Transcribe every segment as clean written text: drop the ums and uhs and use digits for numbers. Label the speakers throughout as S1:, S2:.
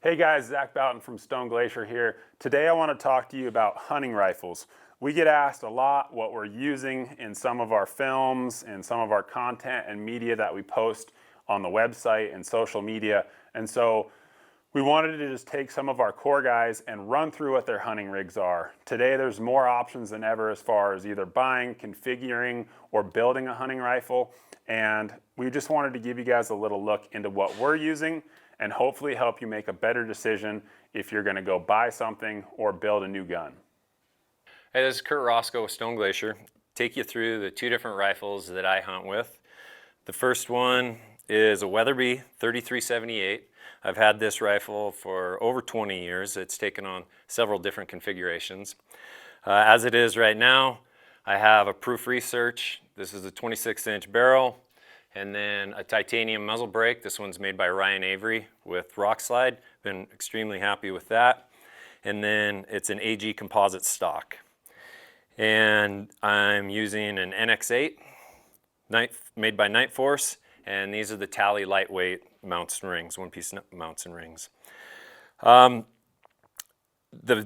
S1: Hey guys, Zack Boughton from Stone Glacier here. Today I want to talk to you about hunting rifles. We get asked a lot what we're using in some of our films and some of our content and media that we post on the website and social media. And so we wanted to just take some of our core guys and run through what their hunting rigs are. Today there's more options than ever as far as either buying, configuring, or building a hunting rifle. And we just wanted to give you guys a little look into what we're using and hopefully help you make a better decision if you're gonna go buy something or build a new gun.
S2: Hey, this is Kurt Roscoe with Stone Glacier. Take you through the two different rifles that I hunt with. The first one is a Weatherby 3378. I've had this rifle for over 20 years. It's taken on several different configurations. As it is right now, I have a Proof Research. This is a 26-inch barrel, and then a titanium muzzle brake. This one's made by Ryan Avery with Rock Slide. Been extremely happy with that. And then it's an AG composite stock. And I'm using an NX8 made by Night Force, and these are the Tally lightweight mounts and rings, one-piece mounts and rings. The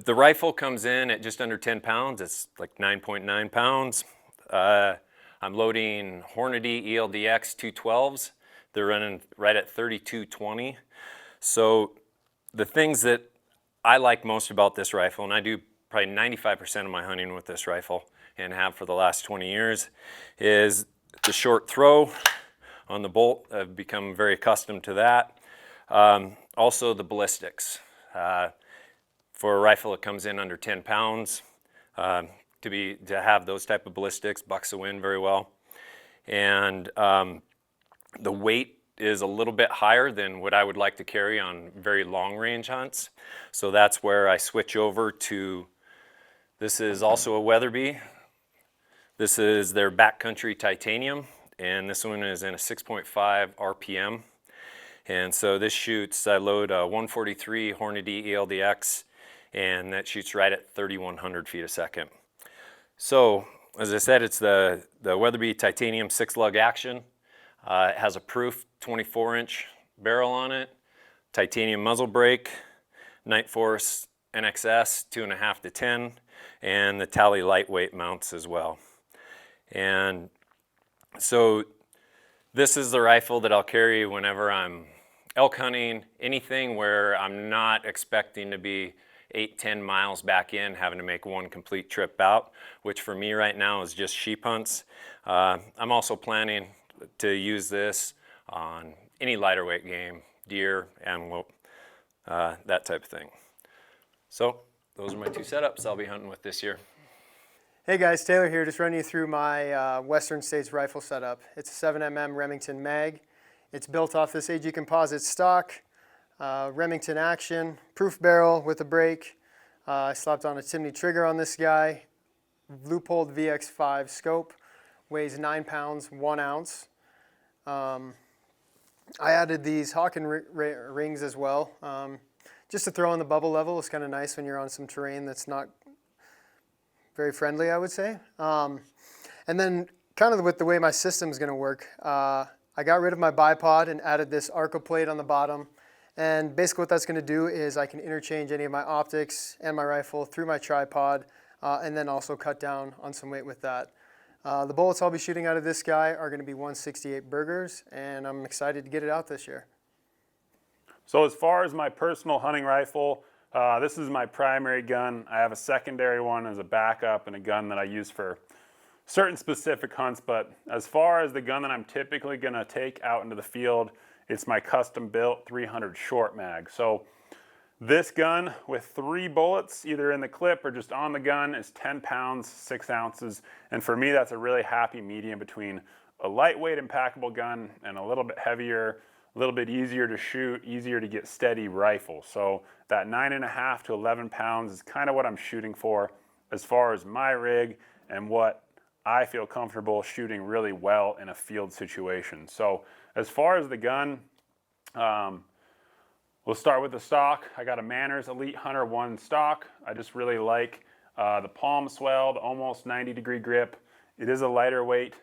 S2: rifle comes in at just under 10 pounds. It's like 9.9 pounds. I'm loading Hornady ELDX 212s. They're running right at 3220. So the things that I like most about this rifle, and I do probably 95% of my hunting with this rifle and have for the last 20 years, is the short throw on the bolt. I've become very accustomed to that. Also the ballistics. For a rifle that comes in under 10 pounds, to have those type of ballistics bucks the wind very well. And the weight is a little bit higher than what I would like to carry on very long range hunts. So that's where I switch over to, this is also a Weatherby. This is their backcountry titanium, and this one is in a 6.5 RPM. And so this shoots, I load a 143 Hornady ELDX, and that shoots right at 3,100 feet a second. So, as I said, it's the Weatherby titanium 6-lug action. It has a Proof 24-inch barrel on it, titanium muzzle brake, Night Force NXS 2.5 to 10, and the Tally lightweight mounts as well. And so this is the rifle that I'll carry whenever I'm elk hunting, anything where I'm not expecting to be 8-10 miles back in, having to make one complete trip out, which for me right now is just sheep hunts. I'm also planning to use this on any lighter weight game, deer, antelope, that type of thing. So those are my two setups I'll be hunting with this year.
S3: Hey guys, Taylor here, just running you through my Western States rifle setup. It's a 7mm Remington mag. It's built off this AG composite stock, Remington action, proof barrel with a brake. I slapped on a Timney trigger on this guy, Leupold VX5 scope, weighs 9 pounds, 1 ounce. I added these Hawken rings as well, just to throw on the bubble level. It's kind of nice when you're on some terrain that's not very friendly, I would say. And then kind of with the way my system is going to work, I got rid of my bipod and added this Arco plate on the bottom. And basically what that's going to do is I can interchange any of my optics and my rifle through my tripod, and then also cut down on some weight with that. The bullets I'll be shooting out of this guy are going to be 168 Burgers, and I'm excited to get it out this year.
S1: So as far as my personal hunting rifle, this is my primary gun. I have a secondary one as a backup and a gun that I use for certain specific hunts, but as far as the gun that I'm typically going to take out into the field, it's my custom built 300 short mag. So this gun with 3 bullets, either in the clip or just on the gun, is 10 pounds, 6 ounces. And for me, that's a really happy medium between a lightweight and packable gun and a little bit heavier, a little bit easier to shoot, easier to get steady rifle. So that 9.5 to 11 pounds is kind of what I'm shooting for as far as my rig and what I feel comfortable shooting really well in a field situation. So as far as the gun, we'll start with the stock. I got a Manners Elite Hunter 1 stock. I just really like the palm swell, the almost 90-degree grip. It is a lighter weight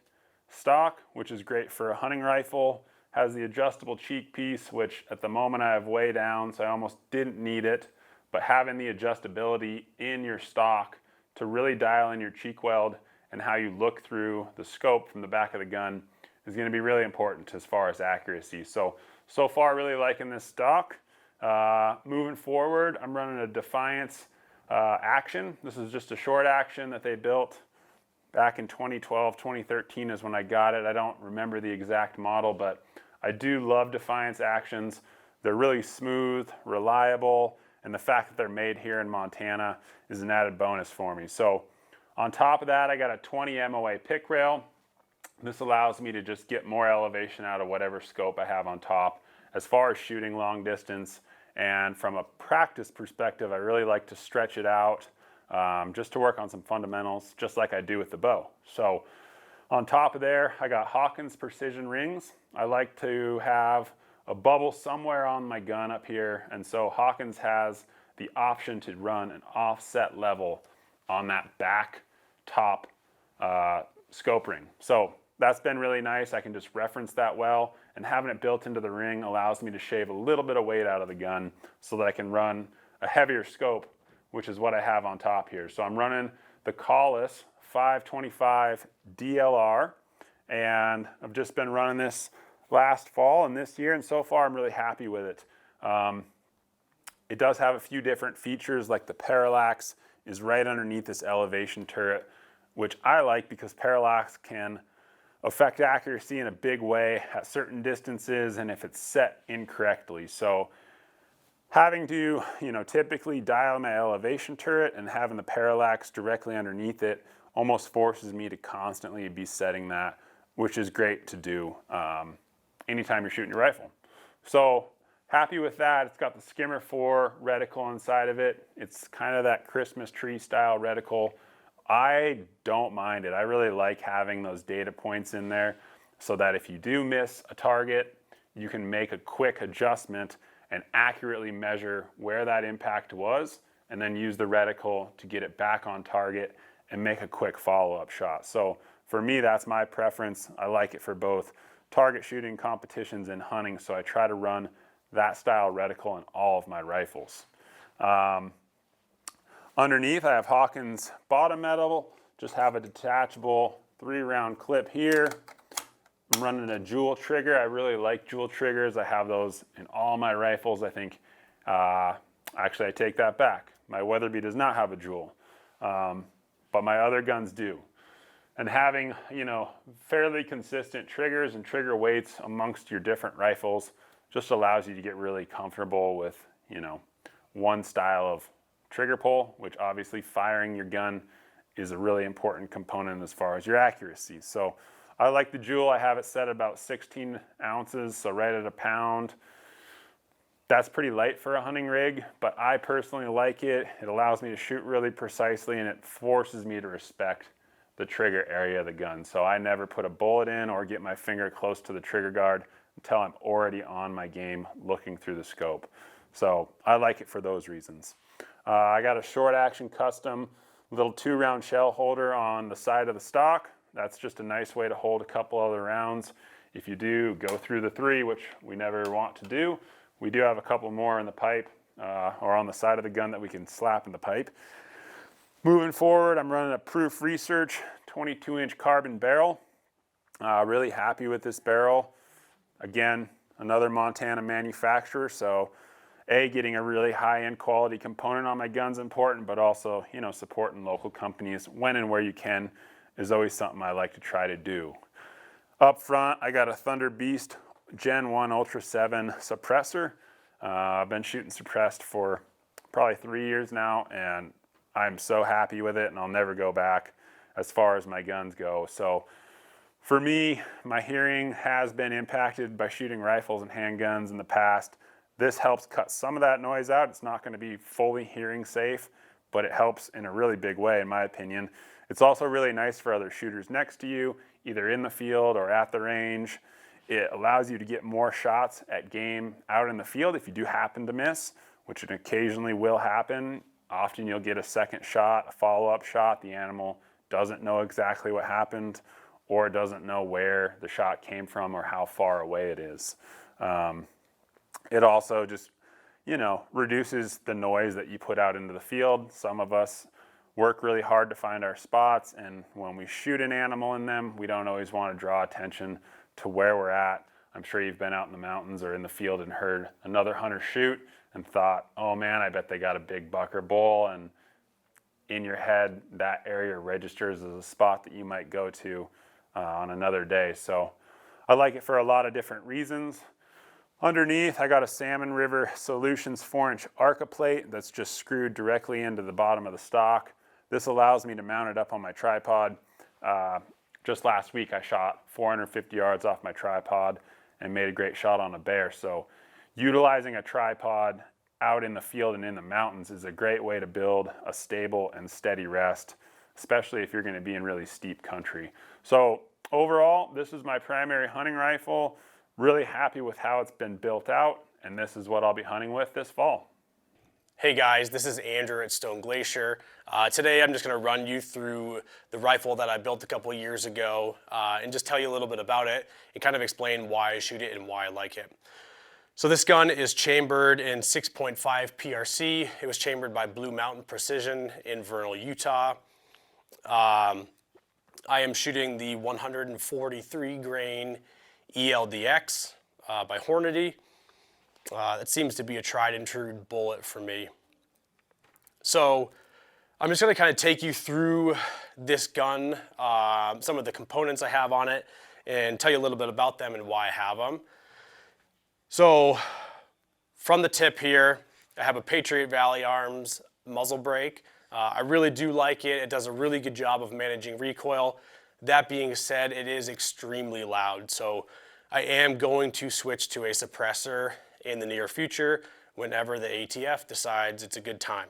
S1: stock, which is great for a hunting rifle. has the adjustable cheek piece, which at the moment I have way down, so I almost didn't need it. But having the adjustability in your stock to really dial in your cheek weld and how you look through the scope from the back of the gun is going to be really important as far as accuracy. So far really liking this stock. Moving forward, I'm running a Defiance action. This is just a short action that they built back in 2012, 2013 is when I got it. I don't remember the exact model, but I do love Defiance actions. They're really smooth, reliable, and the fact that they're made here in Montana is an added bonus for me. So on top of that, I got a 20 MOA pick rail. This allows me to just get more elevation out of whatever scope I have on top as far as shooting long distance. And from a practice perspective, I really like to stretch it out just to work on some fundamentals, just like I do with the bow. So on top of there, I got Hawkins precision rings. I like to have a bubble somewhere on my gun up here, and so Hawkins has the option to run an offset level on that back top scope ring. So that's been really nice. I can just reference that well, and having it built into the ring allows me to shave a little bit of weight out of the gun so that I can run a heavier scope, which is what I have on top here. So I'm running the Collis 525 DLR, and I've just been running this last fall and this year, and so far I'm really happy with it. It does have a few different features, like the parallax is right underneath this elevation turret, which I like because parallax can affect accuracy in a big way at certain distances and if it's set incorrectly. So having to, typically dial my elevation turret and having the parallax directly underneath it almost forces me to constantly be setting that, which is great to do anytime you're shooting your rifle. So happy with that. It's got the Skimmer 4 reticle inside of it. It's kind of that Christmas tree style reticle. I don't mind it. I really like having those data points in there so that if you do miss a target, you can make a quick adjustment and accurately measure where that impact was, and then use the reticle to get it back on target and make a quick follow-up shot. So for me, that's my preference. I like it for both target shooting competitions and hunting, so I try to run that style reticle in all of my rifles. Underneath, I have Hawkins bottom metal, just have a detachable 3-round clip here. I'm running a jewel trigger. I really like jewel triggers. I have those in all my rifles. I think, actually I take that back. My Weatherby does not have a jewel, but my other guns do. And having, fairly consistent triggers and trigger weights amongst your different rifles just allows you to get really comfortable with, one style of trigger pull, which obviously firing your gun is a really important component as far as your accuracy. So I like the jewel. I have it set at about 16 ounces, so right at a pound. That's pretty light for a hunting rig, but I personally like it. It allows me to shoot really precisely, and it forces me to respect the trigger area of the gun. So I never put a bullet in or get my finger close to the trigger guard until I'm already on my game looking through the scope. So I like it for those reasons. I got a short action custom little 2-round shell holder on the side of the stock. That's just a nice way to hold a couple other rounds. If you do go through the 3, which we never want to do, we do have a couple more in the pipe or on the side of the gun that we can slap in the pipe. Moving forward, I'm running a Proof Research 22-inch carbon barrel. Really happy with this barrel. Again, another Montana manufacturer, so getting a really high-end quality component on my gun's important, but also, supporting local companies when and where you can is always something I like to try to do. Up front, I got a Thunder Beast Gen 1 Ultra 7 suppressor. I've been shooting suppressed for probably 3 years now, and I'm so happy with it, and I'll never go back as far as my guns go. So for me, my hearing has been impacted by shooting rifles and handguns in the past. This helps cut some of that noise out. It's not going to be fully hearing safe, but it helps in a really big way, in my opinion. It's also really nice for other shooters next to you, either in the field or at the range. It allows you to get more shots at game out in the field if you do happen to miss, which occasionally will happen. Often you'll get a second shot, a follow-up shot. The animal doesn't know exactly what happened, or it doesn't know where the shot came from or how far away it is. It also just, reduces the noise that you put out into the field. Some of us work really hard to find our spots, and when we shoot an animal in them, we don't always want to draw attention to where we're at. I'm sure you've been out in the mountains or in the field and heard another hunter shoot and thought, oh man, I bet they got a big buck or bull, and in your head, that area registers as a spot that you might go to on another day. So I like it for a lot of different reasons. Underneath, I got a Salmon River Solutions 4-inch Arca plate that's just screwed directly into the bottom of the stock. This allows me to mount it up on my tripod. Just last week, I shot 450 yards off my tripod and made a great shot on a bear. So utilizing a tripod out in the field and in the mountains is a great way to build a stable and steady rest, especially if you're going to be in really steep country. So overall, this is my primary hunting rifle. Really happy with how it's been built out, and this is what I'll be hunting with this fall.
S4: Hey guys, this is Andrew at Stone Glacier. Today I'm just going to run you through the rifle that I built a couple years ago and just tell you a little bit about it and kind of explain why I shoot it and why I like it. So this gun is chambered in 6.5 PRC. It was chambered by Blue Mountain Precision in Vernal, Utah. I am shooting the 143 grain ELDX by Hornady. That seems to be a tried and true bullet for me. So I'm just going to kind of take you through this gun, some of the components I have on it, and tell you a little bit about them and why I have them. So from the tip here, I have a Patriot Valley Arms muzzle brake. I really do like it. It does a really good job of managing recoil. That being said, it is extremely loud, so I am going to switch to a suppressor in the near future whenever the ATF decides it's a good time.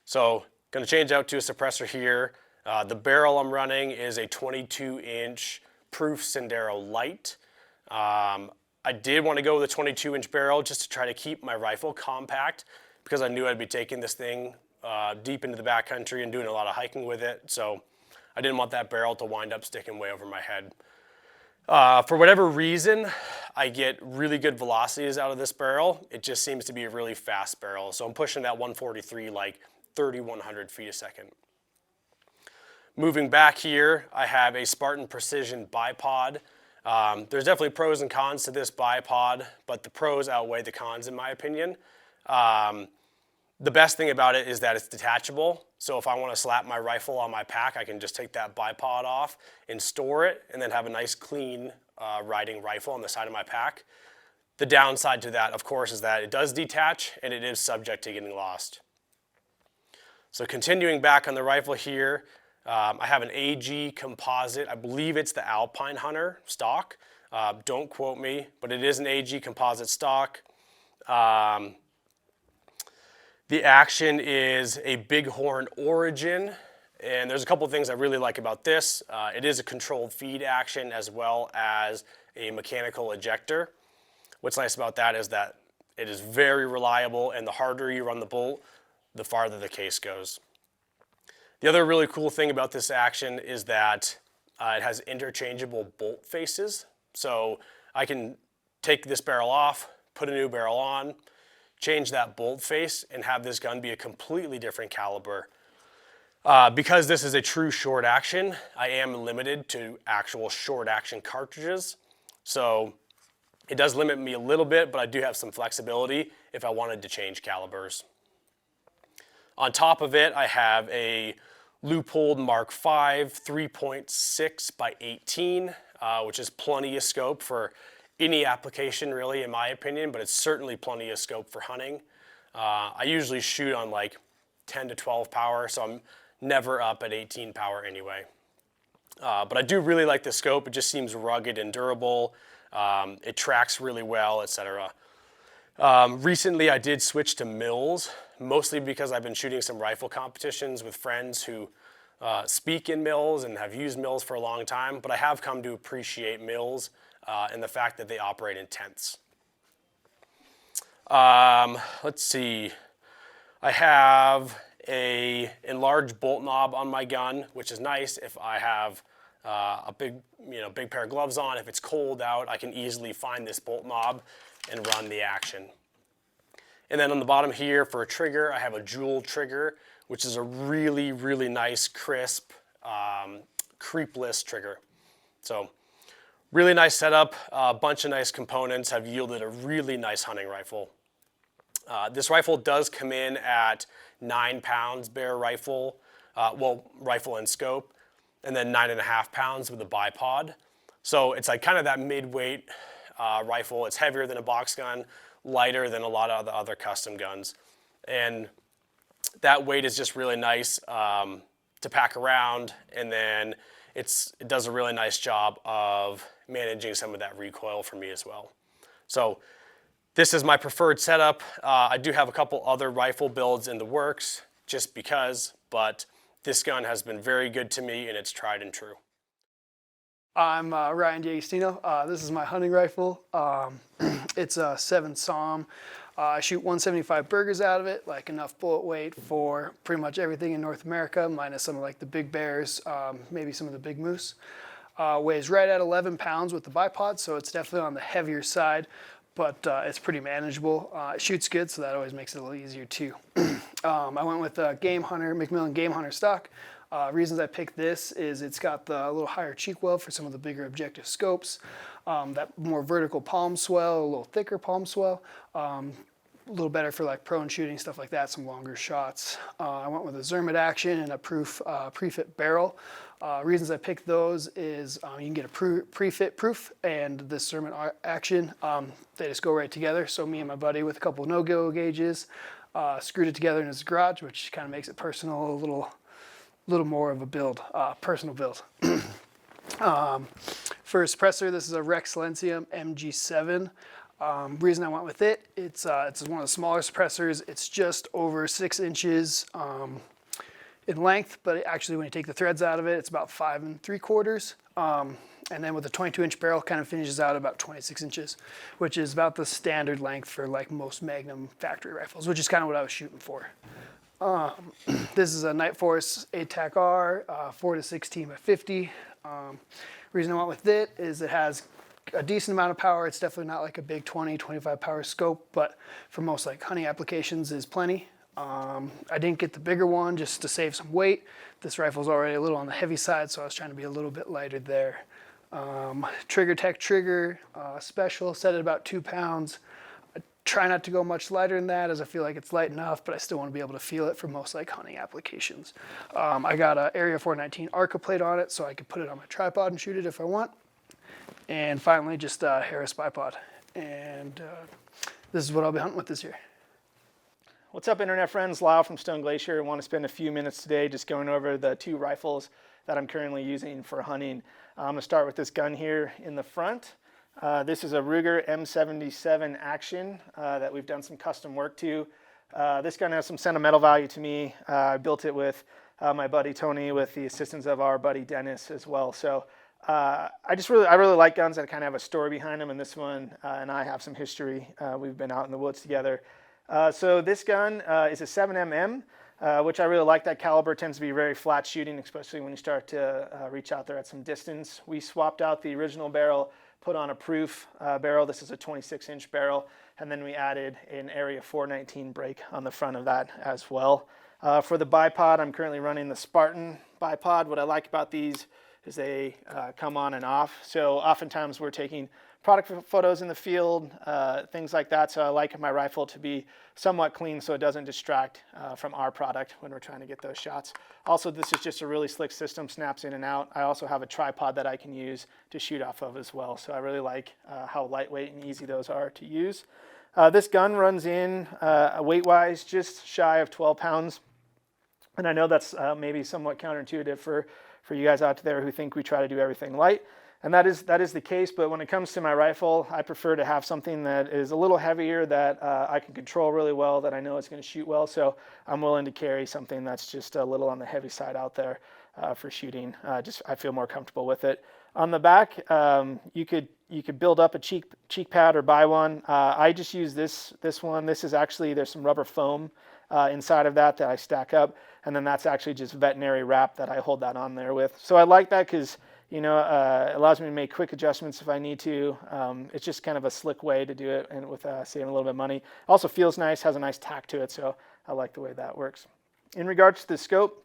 S4: So, going to change out to a suppressor here. The barrel I'm running is a 22-inch Proof Sendero Light. I did want to go with a 22-inch barrel just to try to keep my rifle compact because I knew I'd be taking this thing deep into the backcountry and doing a lot of hiking with it. So I didn't want that barrel to wind up sticking way over my head. For whatever reason, I get really good velocities out of this barrel. It just seems to be a really fast barrel. So I'm pushing that 143 like 3,100 feet a second. Moving back here, I have a Spartan Precision bipod. There's definitely pros and cons to this bipod, but the pros outweigh the cons in my opinion. The best thing about it is that it's detachable. So if I want to slap my rifle on my pack, I can just take that bipod off and store it and then have a nice clean riding rifle on the side of my pack. The downside to that, of course, is that it does detach and it is subject to getting lost. So continuing back on the rifle here, I have an AG composite. I believe it's the Alpine Hunter stock. Don't quote me, but it is an AG composite stock. The action is a Bighorn Origin, and there's a couple of things I really like about this. It is a controlled feed action as well as a mechanical ejector. What's nice about that is that it is very reliable, and the harder you run the bolt, the farther the case goes. The other really cool thing about this action is that it has interchangeable bolt faces. So I can take this barrel off, put a new barrel on, change that bolt face, and have this gun be a completely different caliber. Because this is a true short action, I am limited to actual short action cartridges. So it does limit me a little bit, but I do have some flexibility if I wanted to change calibers. On top of it, I have a Leupold Mark V 3.6 by 18, which is plenty of scope for any application really in my opinion, but it's certainly plenty of scope for hunting. I usually shoot on like 10 to 12 power, so I'm never up at 18 power anyway. But I do really like the scope. It just seems rugged and durable. It tracks really well, etc. Recently I did switch to mills, mostly because I've been shooting some rifle competitions with friends who speak in mills and have used mills for a long time, but I have come to appreciate mills and the fact that they operate in tents. Let's see. I have a enlarged bolt knob on my gun, which is nice if I have a big pair of gloves on. If it's cold out, I can easily find this bolt knob and run the action. And then on the bottom here for a trigger, I have a jewel trigger, which is a really, really nice, crisp, creepless trigger. So really nice setup, a bunch of nice components have yielded a really nice hunting rifle. This rifle does come in at 9 pounds bare rifle, rifle and scope, and then 9.5 pounds with a bipod. So it's like kind of that mid-weight rifle. It's heavier than a box gun, lighter than a lot of the other custom guns. And that weight is just really nice to pack around, and then it does a really nice job of managing some of that recoil for me as well. So this is my preferred setup. I do have a couple other rifle builds in the works just because, but this gun has been very good to me and it's tried and true.
S5: I'm Ryan D'Agostino. This is my hunting rifle. It's a 7 SAUM. I shoot 175 burgers out of it, like enough bullet weight for pretty much everything in North America, minus some of like the big bears, maybe some of the big moose. Weighs right at 11 pounds with the bipod, so it's definitely on the heavier side, but it's pretty manageable. It shoots good, so that always makes it a little easier too. I went with a Game Hunter, Macmillan Game Hunter stock. Reasons I picked this is it's got the little higher cheek weld for some of the bigger objective scopes, that more vertical palm swell, a little thicker palm swell, a little better for like prone shooting, stuff like that, some longer shots. I went with a Zermit action and a pre-fit barrel. Reasons I picked those is you can get a pre-fit proof and this Zermit action. They just go right together. So me and my buddy with a couple no-go gauges screwed it together in his garage, which kind of makes it personal, a little more of a build, personal build. For a suppressor, this is a Rex Silencium MG7. Reason I went with it, it's one of the smaller suppressors. It's just over 6 inches in length, but actually when you take the threads out of it, it's about 5 3/4. And then with a 22-inch barrel, kind of finishes out about 26 inches, which is about the standard length for like most Magnum factory rifles, which is kind of what I was shooting for. This is a Night Force ATAC R, 4-16 by 50. Reason I went with it is it has a decent amount of power. It's definitely not like a big 20-25 power scope, but for most like hunting applications is plenty. I didn't get the bigger one just to save some weight. This rifle's already a little on the heavy side, so I was trying to be a little bit lighter there. Trigger Tech trigger, special, set at about 2 pounds. I try not to go much lighter than that as I feel like it's light enough, but I still want to be able to feel it for most like hunting applications. I got an Area 419 Arca plate on it so I could put it on my tripod and shoot it if I want. And finally, just a Harris bipod. And this is what I'll be hunting with this year.
S6: What's up, internet friends? Lyle from Stone Glacier. I want to spend a few minutes today just going over the 2 rifles that I'm currently using for hunting. I'm going to start with this gun here in the front. This is a Ruger M77 Action that we've done some custom work to. This gun has some sentimental value to me. I built it with my buddy Tony with the assistance of our buddy Dennis as well. So I really like guns that kind of have a story behind them, and this one and I have some history. We've been out in the woods together. So this gun is a 7mm, which I really like. That caliber tends to be very flat shooting, especially when you start to reach out there at some distance. We swapped out the original barrel, put on a proof barrel. This is a 26-inch barrel, and then we added an Area 419 brake on the front of that as well. For the bipod, I'm currently running the Spartan bipod. What I like about these is they come on and off. So oftentimes we're taking product photos in the field, things like that. So I like my rifle to be somewhat clean so it doesn't distract from our product when we're trying to get those shots. Also, this is just a really slick system, snaps in and out. I also have a tripod that I can use to shoot off of as well. So I really like how lightweight and easy those are to use. This gun runs in weight-wise just shy of 12 pounds. And I know that's maybe somewhat counterintuitive for you guys out there who think we try to do everything light. And that is the case, but when it comes to my rifle, I prefer to have something that is a little heavier that I can control really well, that I know it's going to shoot well. So I'm willing to carry something that's just a little on the heavy side out there for shooting. I feel more comfortable with it. On the back, you could build up a cheek pad or buy one. I just use this one. This is actually, there's some rubber foam inside of that I stack up, and then that's actually just veterinary wrap that I hold that on there with. So I like that because allows me to make quick adjustments if I need to. It's just kind of a slick way to do it, and with saving a little bit of money. Also feels nice, has a nice tack to it, so I like the way that works. In regards to the scope,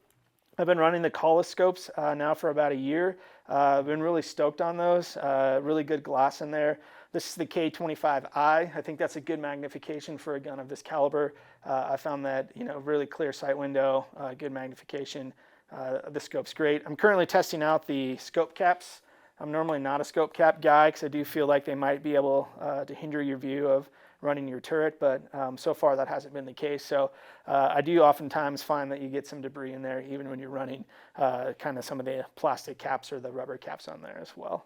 S6: I've been running the Collis scopes now for about a year. I've been really stoked on those. Really good glass in there. This is the K25i. I think that's a good magnification for a gun of this caliber. I found that, really clear sight window, good magnification. The scope's great. I'm currently testing out the scope caps. I'm normally not a scope cap guy because I do feel like they might be able to hinder your view of running your turret, but so far that hasn't been the case. So I do oftentimes find that you get some debris in there even when you're running kind of some of the plastic caps or the rubber caps on there as well.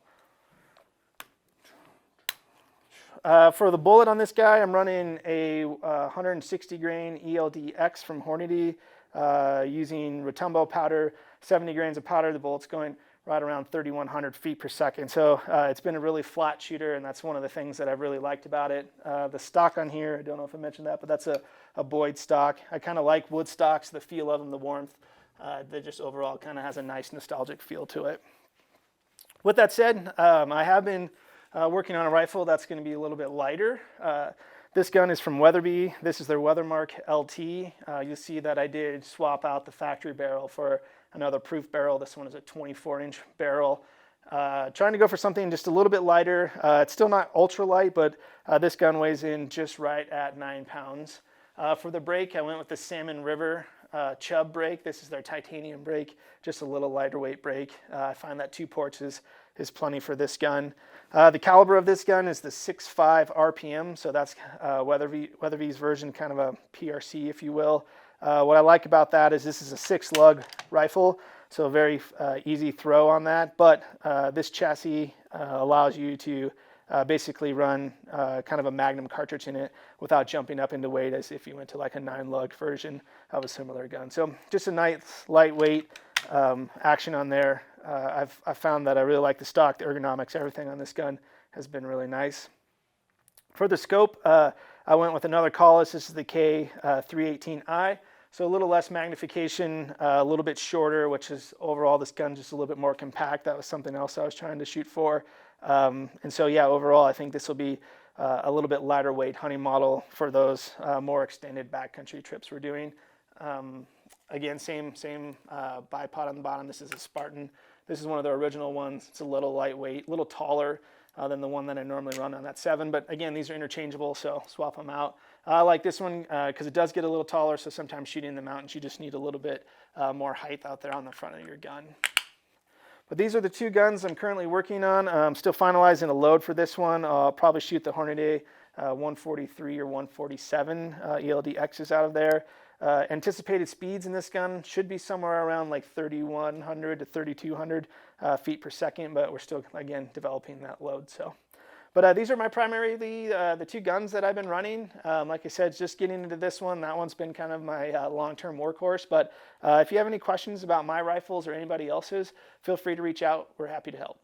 S6: For the bullet on this guy, I'm running a 160 grain ELD-X from Hornady using Rotumbo powder, 70 grains of powder. The bullet's going right around 3,100 feet per second. So it's been a really flat shooter, and that's one of the things that I've really liked about it. The stock on here, I don't know if I mentioned that, but that's a Boyd stock. I kind of like wood stocks, the feel of them, the warmth. That just overall kind of has a nice nostalgic feel to it. With that said, I have been working on a rifle that's going to be a little bit lighter. This gun is from Weatherby. This is their Weathermark LT. You'll see that I did swap out the factory barrel for another proof barrel. This one is a 24-inch barrel. Trying to go for something just a little bit lighter. It's still not ultra light, but this gun weighs in just right at 9 pounds. For the brake, I went with the Salmon River Chubb brake. This is their titanium brake, just a little lighter weight brake. I find that 2 ports is plenty for this gun. The caliber of this gun is the 6.5 RPM, so that's Weatherby's version, kind of a PRC, if you will. What I like about that is this is a 6-lug rifle, so a very easy throw on that, but this chassis allows you to basically run kind of a Magnum cartridge in it without jumping up into weight as if you went to like a 9-lug version of a similar gun. So just a nice lightweight action on there. I've found that I really like the stock, the ergonomics, everything on this gun has been really nice. For the scope, I went with another Collis. This is the K318i. So a little less magnification, a little bit shorter, which is overall this gun just a little bit more compact. That was something else I was trying to shoot for. And so yeah, overall I think this will be a little bit lighter weight hunting model for those more extended backcountry trips we're doing. Again, same bipod on the bottom. This is a Spartan. This is one of the original ones. It's a little lightweight, a little taller than the one that I normally run on that 7. But again, these are interchangeable, so swap them out. I like this one because it does get a little taller, so sometimes shooting in the mountains, you just need a little bit more height out there on the front of your gun. But these are the 2 guns I'm currently working on. I'm still finalizing a load for this one. I'll probably shoot the Hornady 143 or 147 ELD-X's out of there. Anticipated speeds in this gun should be somewhere around like 3,100 to 3,200 feet per second, but we're still, again, developing that load. But these are my primarily the 2 guns that I've been running. Like I said, just getting into this one. That one's been kind of my long-term workhorse. But if you have any questions about my rifles or anybody else's, feel free to reach out. We're happy to help.